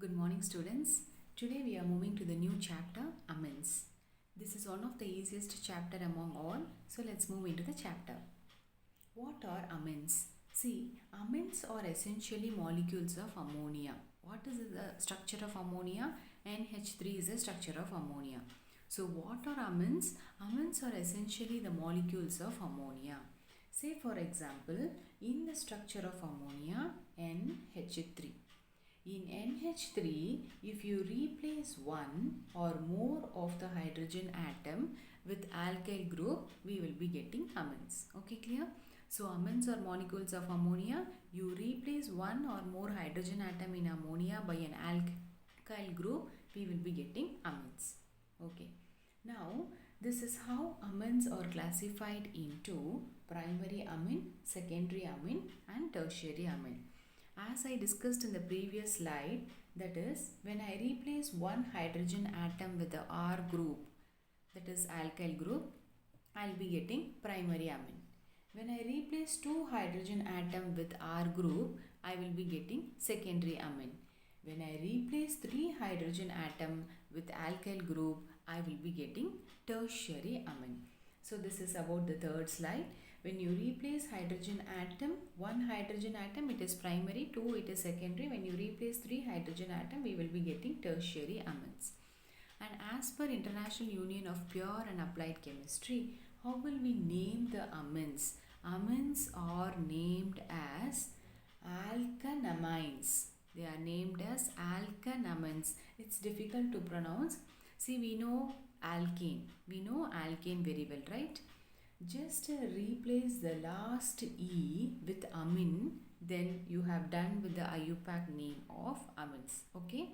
Good morning, students. Today we are moving to the new chapter, amines. This is one of the easiest chapter among all, so let's move into the chapter. What are amines? See, amines are essentially molecules of ammonia. What is the structure of ammonia? NH3 is the structure of ammonia. So what are amines? Amines are essentially the molecules of ammonia. Say for example, in the structure of ammonia, NH3. In NH3, if you replace one or more of the hydrogen atom with alkyl group, we will be getting amines. Okay, clear? So, amines are molecules of ammonia. You replace one or more hydrogen atom in ammonia by an alkyl group, we will be getting amines. Okay. Now, this is how amines are classified into primary amine, secondary amine and tertiary amine. As I discussed in the previous slide, that is, when I replace one hydrogen atom with the R group, that is alkyl group, I will be getting primary amine. When I replace two hydrogen atom with R group, I will be getting secondary amine. When I replace three hydrogen atom with alkyl group, I will be getting tertiary amine. So this is about the third slide. When you replace hydrogen atom, one hydrogen atom, it is primary, two, it is secondary. When you replace three hydrogen atom, we will be getting tertiary amines. And as per International Union of Pure and Applied Chemistry, how will we name the amines? Amines are named as alkanamines. They are named as alkanamines. It's difficult to pronounce. See, we know alkane. We know alkane very well, right? Just replace the last E with amine, then you have done with the IUPAC name of amines. Okay.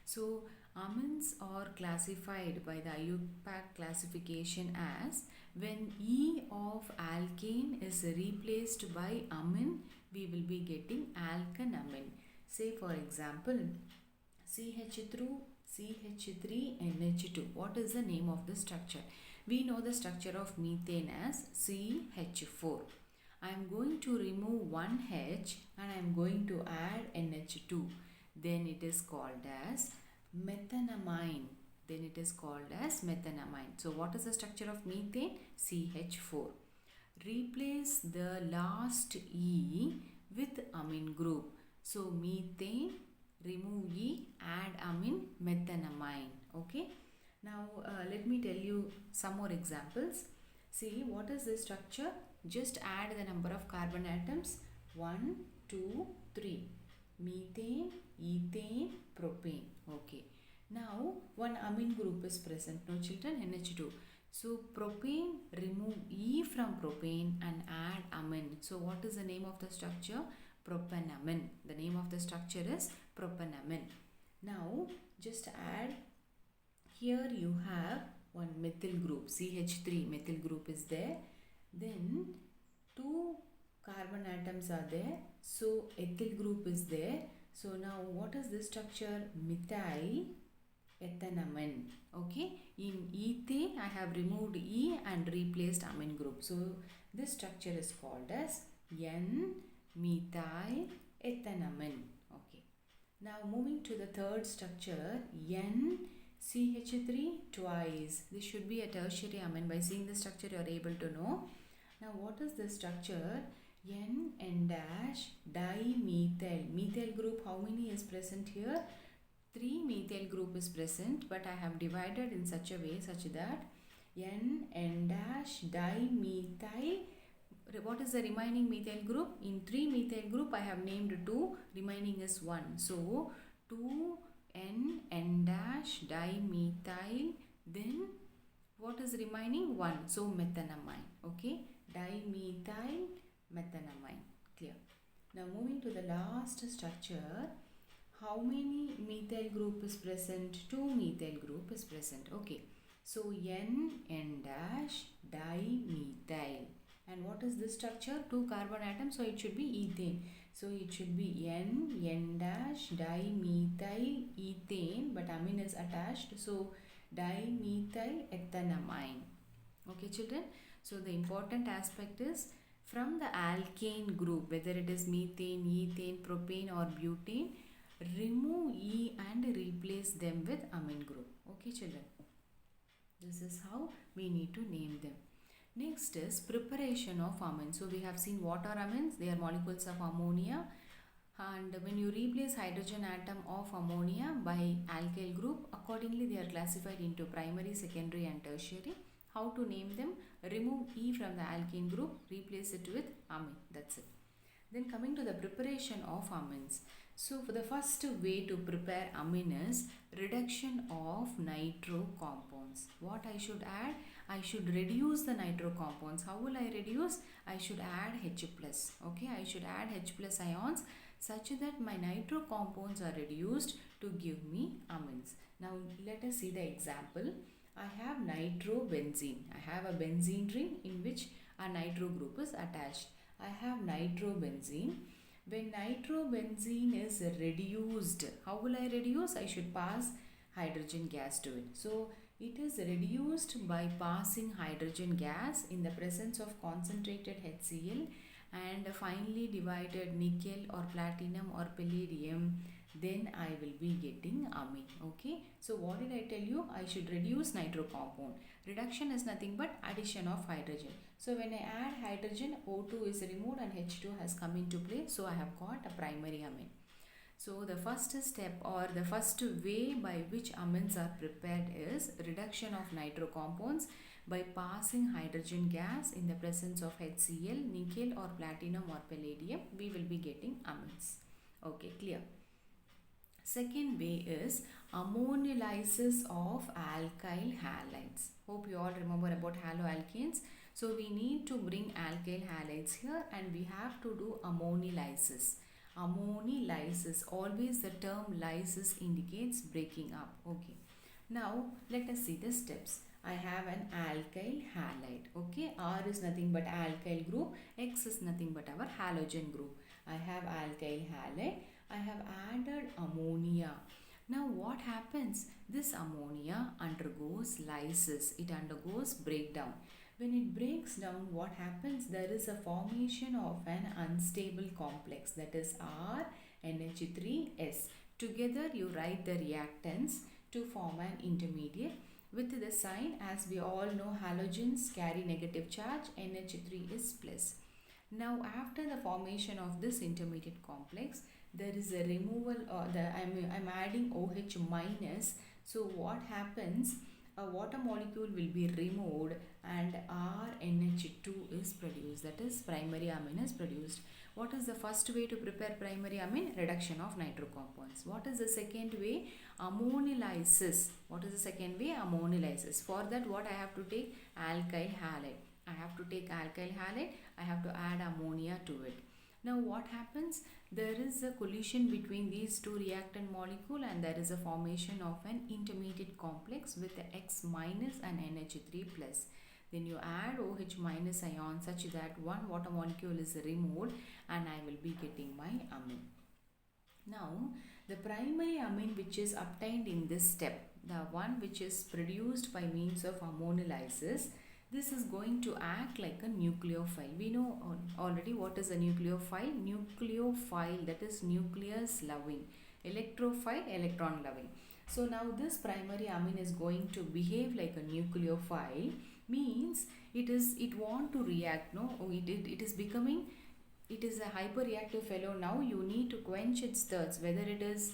So, amines are classified by the IUPAC classification as when E of alkane is replaced by amine, we will be getting alkanamine. Say for example, CH3NH2. What is the name of the structure? We know the structure of methane as CH4. I am going to remove one H and I am going to add NH2. Then it is called as methanamine. So what is the structure of methane? CH4. Replace the last E with amine group. So methane, remove E, add amine, methanamine. Okay. Now let me tell you some more examples. See, what is this structure? Just add the number of carbon atoms. 1, 2, 3. Methane, ethane, propane. Okay. Now one amine group is present. No children, NH2. So propane, remove E from propane and add amine. So what is the name of the structure? Propanamine. The name of the structure is propanamine. Now just add. Here you have one methyl group, CH3 methyl group is there. Then two carbon atoms are there. So ethyl group is there. So now what is this structure? Methyl ethanamine. Okay. In ethane I have removed E and replaced amine group. So this structure is called as N-methyl ethanamine. Okay. Now moving to the third structure, NCH3 twice. This should be a tertiary amine. By seeing the structure you are able to know. Now what is the structure? N-N-dimethyl. Methyl group, how many is present here? 3 methyl group is present, but I have divided in such a way such that N-N-dimethyl. What is the remaining methyl group? In 3 methyl group I have named 2, remaining is 1. So 2N-N-dimethyl, then what is remaining? 1. So methanamine. Okay. Dimethyl methanamine. Clear. Now moving to the last structure. How many methyl group is present? 2 methyl group is present. Okay. So N-N-dimethyl. And what is this structure? 2 carbon atoms. So it should be ethane. So it should be N-N-dimethyl ethane. But amine is attached. So dimethyl ethanamine. Okay children. So the important aspect is from the alkane group, whether it is methane, ethane, propane or butane, remove E and replace them with amine group. Okay children, this is how we need to name them. Next is preparation of amines. So we have seen what are amines. They are molecules of ammonia, and when you replace hydrogen atom of ammonia by alkyl group, accordingly they are classified into primary, secondary and tertiary. How to name them? Remove E from the alkene group, replace it with amine. That's it. Then coming to the preparation of amines. So for the first way to prepare amine is reduction of nitro compounds. What I should add? I should reduce the nitro compounds. How will I reduce? I should add H plus. Okay, I should add H plus ions such that my nitro compounds are reduced to give me amines. Now let us see the example. I have nitrobenzene. I have a benzene ring in which a nitro group is attached. I have nitrobenzene. When nitrobenzene is reduced, how will I reduce? I should pass hydrogen gas to it. So it is reduced by passing hydrogen gas in the presence of concentrated HCl and finally divided nickel or platinum or palladium, then I will be getting amine. Okay, so what did I tell you? I should reduce nitro compound. Reduction is nothing but addition of hydrogen. So when I add hydrogen, O2 is removed and H2 has come into play. So I have got a primary amine. So the first step or the first way by which amines are prepared is reduction of nitro compounds by passing hydrogen gas in the presence of HCl, nickel or platinum or palladium. We will be getting amines. Okay, clear. Second way is ammonialysis of alkyl halides. Hope you all remember about haloalkanes. So we need to bring alkyl halides here and we have to do ammonialysis. Ammonialysis, always the term lysis indicates breaking up. Okay. Now let us see the steps. I have an alkyl halide. Okay, R is nothing but alkyl group, X is nothing but our halogen group. I have alkyl halide. I have added ammonia. Now what happens? This ammonia undergoes lysis. It undergoes breakdown. When it breaks down, what happens? There is a formation of an unstable complex, that is RNH3S. Together you write the reactants to form an intermediate with the sign. As we all know, halogens carry negative charge, NH3 is plus. Now after the formation of this intermediate complex, there is a removal or I'm adding OH minus. So what happens? A water molecule will be removed and RNH2 is produced, that is primary amine is produced. What is the first way to prepare primary amine? Reduction of nitro compounds. What is the second way? Ammonialysis. What is the second way? Ammonialysis. For that what I have to take? Alkyl halide. I have to take alkyl halide. I have to add ammonia to it. Now what happens? There is a collision between these two reactant molecule and there is a formation of an intermediate complex with the X minus and NH3 plus. Then you add OH minus ion such that one water molecule is removed and I will be getting my amine. Now the primary amine which is obtained in this step, the one which is produced by means of ammonialysis, this is going to act like a nucleophile. We know already what is a nucleophile. Nucleophile, that is nucleus loving. Electrophile, electron loving. So now this primary amine is going to behave like a nucleophile. Means it want to react. No, it is becoming, it is a hyperreactive fellow. Now you need to quench its thirst, whether it is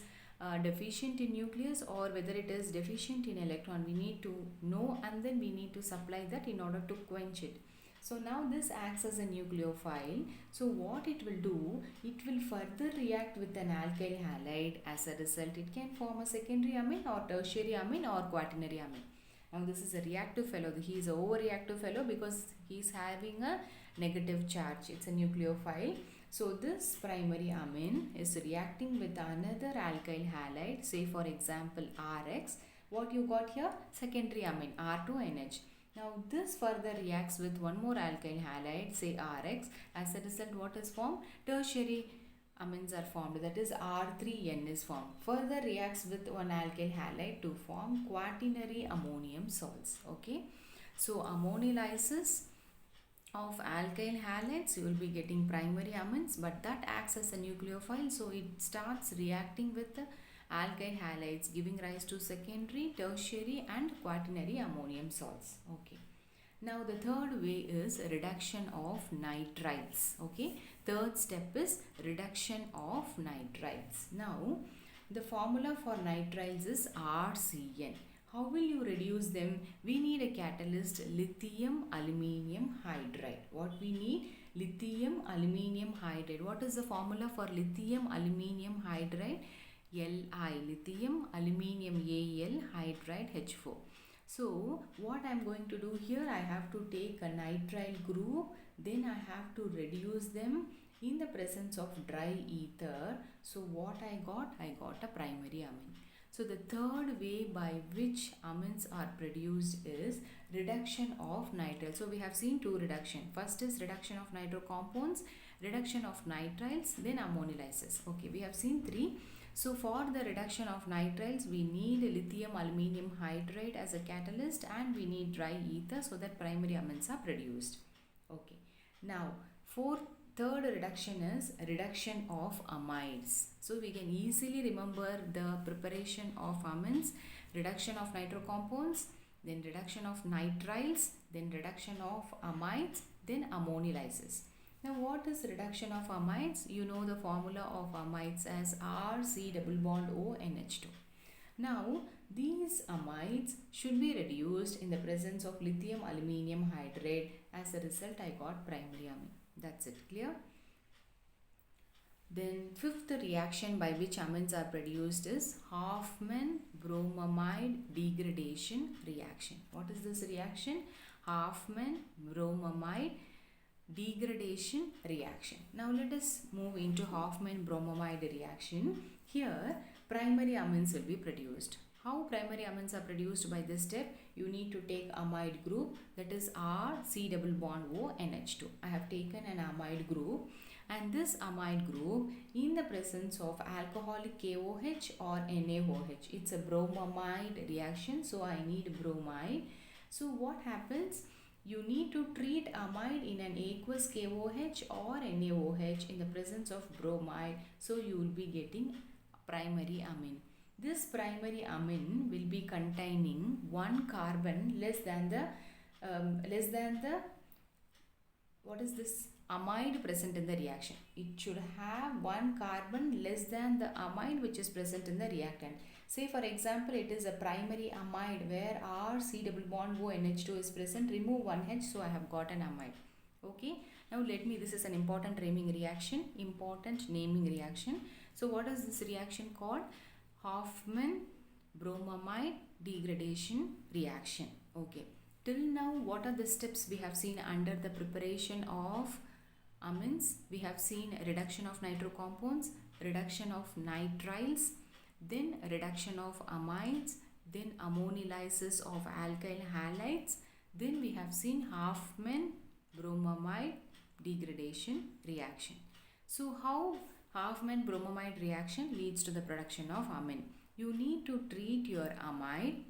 deficient in nucleus or whether it is deficient in electron. We need to know and then we need to supply that in order to quench it. So now this acts as a nucleophile. So what it will do, it will further react with an alkyl halide. As a result, it can form a secondary amine or tertiary amine or quaternary amine. Now this is a reactive fellow. He is a overreactive fellow because he is having a negative charge. It's a nucleophile. So this primary amine is reacting with another alkyl halide, say for example RX. What you got here? Secondary amine R2NH. Now this further reacts with one more alkyl halide, say RX. As a result, what is formed? Tertiary amines are formed, that is R3N is formed. Further reacts with one alkyl halide to form quaternary ammonium salts. Okay. So ammonialysis of alkyl halides, you will be getting primary amines, but that acts as a nucleophile, so it starts reacting with the alkyl halides, giving rise to secondary, tertiary and quaternary ammonium salts. Okay. Now the third way is reduction of nitriles. Okay. Third step is reduction of nitriles. Now the formula for nitriles is RCN. How will you reduce them? We need a catalyst, lithium aluminium hydride. What we need? Lithium aluminium hydride. What is the formula for lithium aluminium hydride? Li, lithium aluminium Al hydride H4. So what I am going to do here, I have to take a nitrile group, then I have to reduce them in the presence of dry ether. So what I got a primary amine. So the third way by which amines are produced is reduction of nitrile. So we have seen two reduction. First is reduction of nitro compounds, reduction of nitriles, then ammonylysis. Okay, we have seen three. So for the reduction of nitriles, we need lithium aluminium hydride as a catalyst and we need dry ether so that primary amines are produced. Okay. Now, third reduction is reduction of amides. So we can easily remember the preparation of amines, reduction of nitro compounds, then reduction of nitriles, then reduction of amides, then ammonylysis. Now what is reduction of amides? You know the formula of amides as RC double bond O NH2. Now these amides should be reduced in the presence of lithium aluminium hydride. As a result, I got primary amine. That's it. Clear? Then fifth reaction by which amines are produced is Hofmann bromamide degradation reaction. What is this reaction? Hofmann bromamide degradation reaction. Now let us move into Hofmann bromamide reaction. Here primary amines will be produced. How primary amines are produced by this step? You need to take amide group, that is R C double bond O NH2. I have taken an amide group, and this amide group in the presence of alcoholic KOH or NaOH. It's a bromamide reaction, so I need bromide. So what happens? You need to treat amide in an aqueous KOH or NaOH in the presence of bromide, so you will be getting primary amine. This primary amine will be containing one carbon less than the what is this amide present in the reaction. It should have one carbon less than the amide which is present in the reactant. Say for example, it is a primary amide where R C double bond O NH2 is present. Remove one H, so I have got an amide. Okay. Now this is an important naming reaction. So what is this reaction called? Hofmann bromamide degradation reaction. Okay. Till now, what are the steps we have seen under the preparation of amines? We have seen reduction of nitro compounds, reduction of nitriles, then reduction of amides, then ammonylysis of alkyl halides, then we have seen Hofmann bromamide degradation reaction. So how Hofmann bromamide reaction leads to the production of amine? You need to treat your amide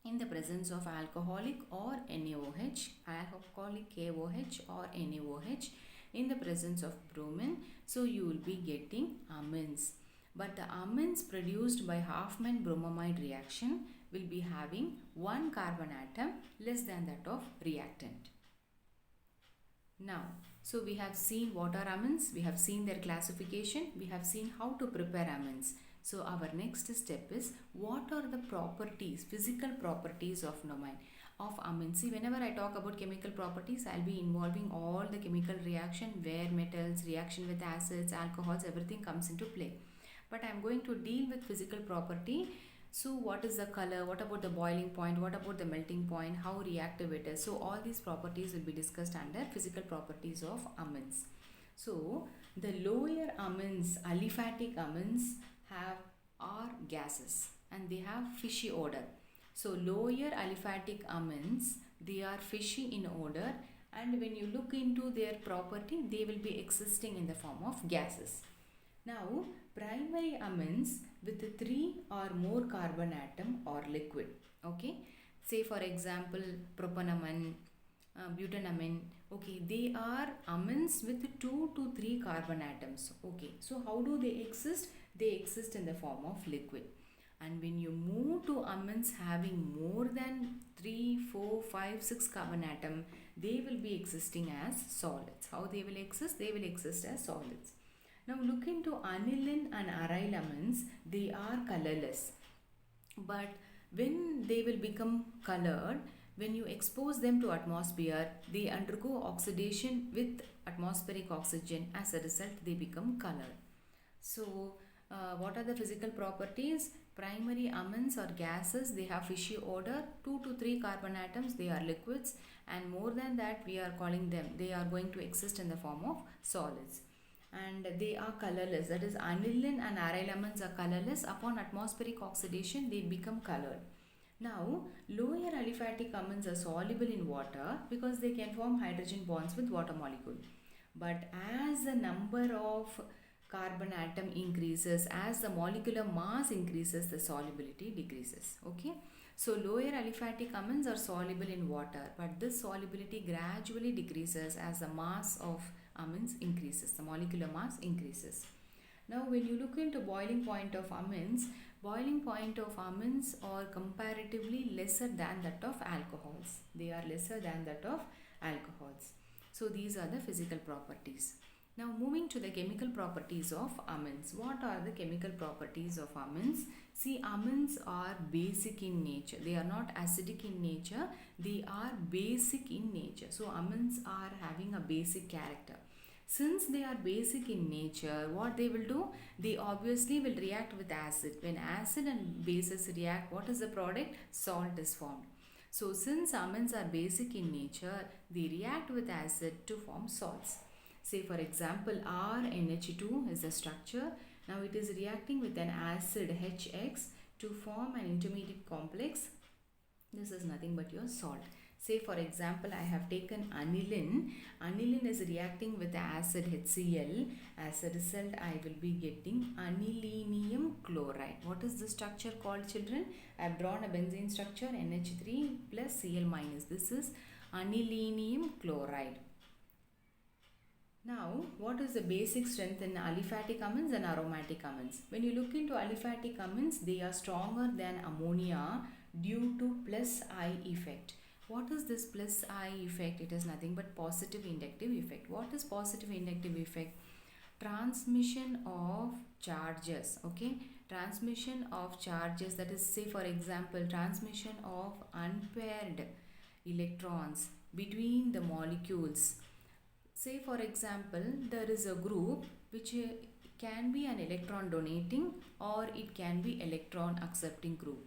in the presence of alcoholic or NaOH, alcoholic KOH or NaOH in the presence of bromine, so you will be getting amines. But the amines produced by Hofmann bromamide reaction will be having one carbon atom less than that of reactant. Now, so we have seen what are amines, we have seen their classification, we have seen how to prepare amines. So our next step is what are the properties, physical properties of amines. See, whenever I talk about chemical properties, I'll be involving all the chemical reaction where metals, reaction with acids, alcohols, everything comes into play. But I'm going to deal with physical property. So what is the color, what about the boiling point, what about the melting point, how reactive it is. So all these properties will be discussed under physical properties of amines. So the lower amines, aliphatic amines are gases and they have fishy odor. So lower aliphatic amines, they are fishy in odor, and when you look into their property, they will be existing in the form of gases. Now primary amines with 3 or more carbon atom or liquid. Okay, say for example propanamine, butanamine. Okay, they are amines with 2 to 3 carbon atoms. Okay, so how do they exist? They exist in the form of liquid. And when you move to amines having more than 3, 4, 5, 6 carbon atom, they will be existing as solids. How they will exist? They will exist as solids. Now look into aniline and aryl amines. They are colorless. But when they will become colored, when you expose them to atmosphere, they undergo oxidation with atmospheric oxygen. As a result, they become colored. So what are the physical properties? Primary amines or gases, they have fishy odor. 2 to 3 carbon atoms, they are liquids, and more than that we are calling them, they are going to exist in the form of solids. And they are colorless, that is aniline and aryl amines are colorless. Upon atmospheric oxidation they become colored. Now lower aliphatic amines are soluble in water because they can form hydrogen bonds with water molecule. But as the number of carbon atom increases, as the molecular mass increases, the solubility decreases. Okay, so lower aliphatic amines are soluble in water, but this solubility gradually decreases as the mass of amines increases, the molecular mass increases. Now when you look into boiling point of amines are comparatively lesser than that of alcohols. They are lesser than that of alcohols. So these are the physical properties. Now moving to the chemical properties of amines. What are the chemical properties of amines? See, amines are basic in nature. They are not acidic in nature. They are basic in nature. So amines are having a basic character. Since they are basic in nature, what they will do? They obviously will react with acid. When acid and bases react, what is the product? Salt is formed. So since amines are basic in nature, they react with acid to form salts. Say for example, RNH2 is the structure. Now it is reacting with an acid HX to form an intermediate complex. This is nothing but your salt. Say for example, I have taken aniline. Aniline is reacting with the acid HCl. As a result, I will be getting anilinium chloride. What is the structure called, children? I have drawn a benzene structure, NH3 plus Cl minus. This is anilinium chloride. Now, what is the basic strength in aliphatic amines and aromatic amines? When you look into aliphatic amines, they are stronger than ammonia due to plus I effect. What is this plus I effect? It is nothing but positive inductive effect. What is positive inductive effect? Transmission of charges. Okay, transmission of charges, that is, say for example, transmission of unpaired electrons between the molecules. Say for example, there is a group which can be an electron donating or it can be electron accepting group.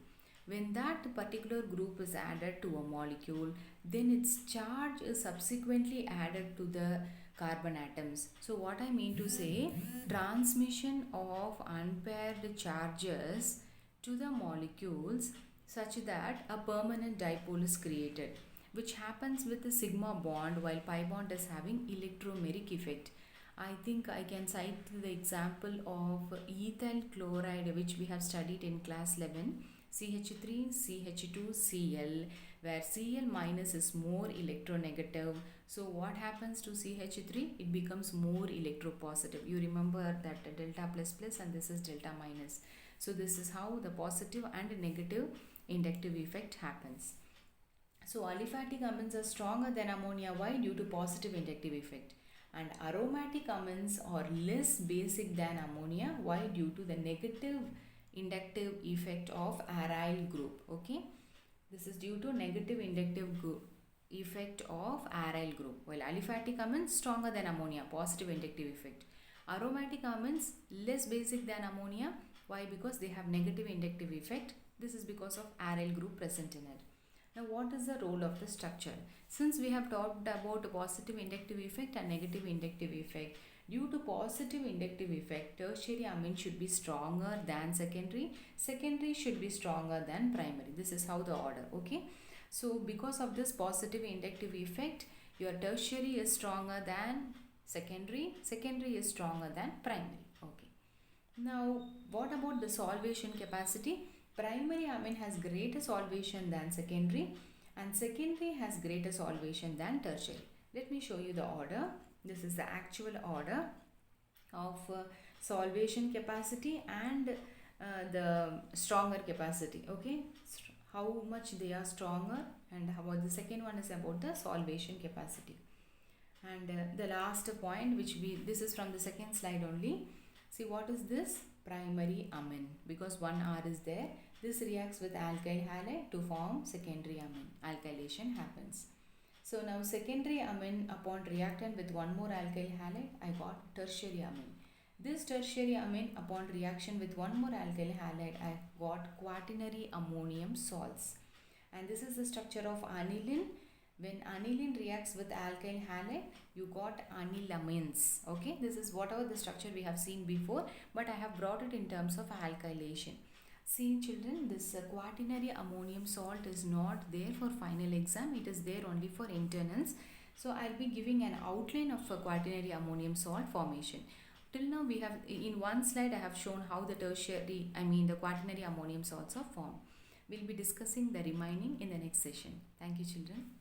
When that particular group is added to a molecule, then its charge is subsequently added to the carbon atoms. So what I mean to say, transmission of unpaired charges to the molecules such that a permanent dipole is created, which happens with the sigma bond, while pi bond is having electromeric effect. I think I can cite the example of ethyl chloride, which we have studied in class 11, CH3, CH2, Cl, where Cl minus is more electronegative. So what happens to CH3? It becomes more electropositive. You remember that delta plus plus and this is delta minus. So this is how the positive and negative inductive effect happens. So aliphatic amines are stronger than ammonia. Why? Due to positive inductive effect. And aromatic amines are less basic than ammonia. Why? Due to the negative inductive effect of aryl group. Okay, this is due to negative inductive effect of aryl group. While aliphatic amines stronger than ammonia, positive inductive effect. Aromatic amines less basic than ammonia. Why? Because they have negative inductive effect. This is because of aryl group present in it. Now what is the role of the structure? Since we have talked about positive inductive effect and negative inductive effect, due to positive inductive effect, tertiary amine should be stronger than secondary. Secondary should be stronger than primary. This is how the order. Okay. So because of this positive inductive effect, your tertiary is stronger than secondary. Secondary is stronger than primary. Okay. Now what about the solvation capacity? Primary amine has greater solvation than secondary, and secondary has greater solvation than tertiary. Let me show you the order. This is the actual order of solvation capacity and the stronger capacity. Okay, how much they are stronger, and how about the second one is about the solvation capacity. And the last point, which this is from the second slide only. See, what is this? Primary amine, because one R is there. This reacts with alkyl halide to form secondary amine. Alkylation happens. So now secondary amine upon reactant with one more alkyl halide, I got tertiary amine. This tertiary amine upon reaction with one more alkyl halide, I got quaternary ammonium salts. And this is the structure of aniline. When aniline reacts with alkyl halide, you got anilamines. Okay, this is whatever the structure we have seen before, but I have brought it in terms of alkylation. See children, this quaternary ammonium salt is not there for final exam. It is there only for internals. So I'll be giving an outline of quaternary ammonium salt formation. Till now we have, in one slide I have shown how the the quaternary ammonium salts are formed. We'll be discussing the remaining in the next session. Thank you children.